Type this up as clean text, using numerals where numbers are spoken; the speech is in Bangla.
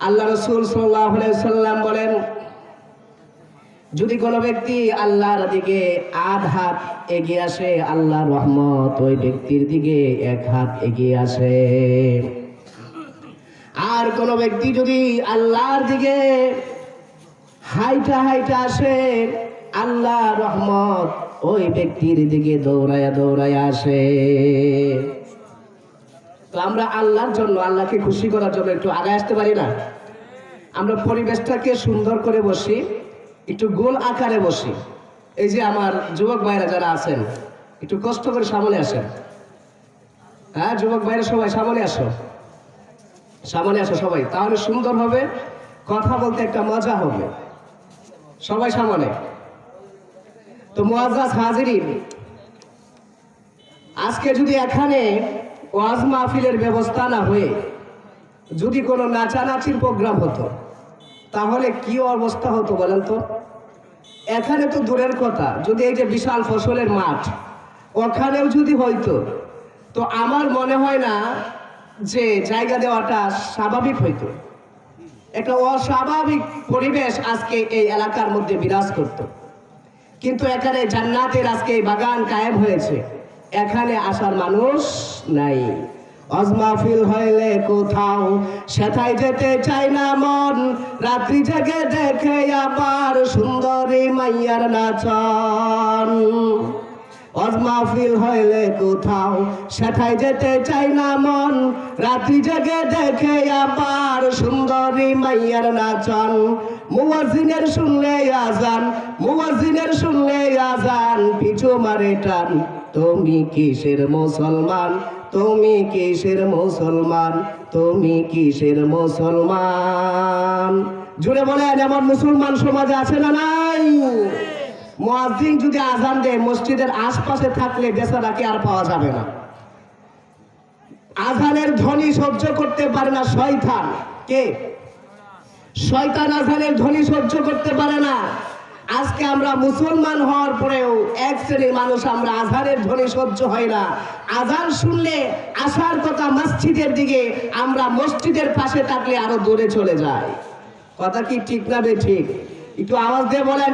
আল্লাহ রাসূল সাল্লাল্লাহু আলাইহি সাল্লাম বলেন, যদি কোনো ব্যক্তি আল্লাহর দিকে আধ হাত এগিয়ে আসে, আল্লাহর রহমত ওই ব্যক্তির দিকে এক হাত এগিয়ে আসে। আর কোন ব্যক্তি যদি আল্লাহর দিকে হাইটা হাইটা আসে, আল্লাহর রহমত ওই ব্যক্তির দিকে দৌড়ায়া দৌড়ায়া আসে। তো আমরা আল্লাহর জন্য, আল্লাহকে খুশি করার জন্য একটু আগে আসতে পারি না? আমরা পরিবেশটাকে সুন্দর করে বসি, একটু গোল আকারে বসি। এই যে আমার যুবক ভাইরা যারা আছেন, একটু কষ্ট করে সামনে আসেন। হ্যাঁ যুবক ভাইরা সবাই সামনে আসো, সামনে আসো সবাই, তাহলে সুন্দর হবে, কথা বলতে একটা মজা হবে। সবাই সামনে। তো মুআজ্জাজ হাজিরিন, আজকে যদি এখানে ওয়াজ মাহফিলের ব্যবস্থা না হয়ে যদি কোনো নাচানাচির প্রোগ্রাম হতো, তাহলে কি অবস্থা হতো বলেন তো? এখানে তো দূরের কথা, যদি এই যে বিশাল ফসলের মাঠ ওখানেও যদি হইতো, তো আমার মনে হয় না যে জায়গা দেওয়াটা স্বাভাবিক হইতো। একটা অস্বাভাবিক পরিবেশ আজকে এই এলাকার মধ্যে বিরাজ করত। কিন্তু এখানে জান্নাতের আজকে এই বাগান কায়েম হয়েছে, এখানে আসার মানুষ নাই। ওয়াজ মাহফিল হইলে কোথাও সেথায় যেতে চাই না মন, রাত্রি জেগে দেখে আবার সুন্দরী মাইয়ার নাচন। ওয়াজ মাহফিল হইলে কোথাও সেথায় যেতে চাই না মন, রাত্রি জেগে দেখে আবার সুন্দরী মাইয়ার নাচন। মুয়াজ্জিনের শুনলে আজান, মুয়াজ্জিনের শুনলে আজান, পিছু মারে টান। তুমি কিসের মুসলমান, তুমি কিসের মুসলমান, তুমি কিসের মুসলমান? জুড়ে বলেন, এমন মুসলমান সমাজে আছে না নাই? মুয়াজ্জিন যদি আজান দেয়, মসজিদের আশপাশে থাকলে বেচারাকে আর পাওয়া যাবে না। আজানের ধ্বনি সহ্য করতে পারে না শয়তান। কে? শয়তান আজানের ধ্বনি সহ্য করতে পারে না। আজকে আমরা মুসলমান হওয়ার পরেও এক শ্রেণীর মানুষ, আমরা আজানের ধ্বনি সহ্য হয় না। আজান শুনলে আসার কথা মসজিদের দিকে, আমরা মসজিদের পাশে থাকলে আরো দূরে চলে যাই। কথা কি ঠিক না বে ঠিক? একটু আওয়াজ দিয়ে বলেন।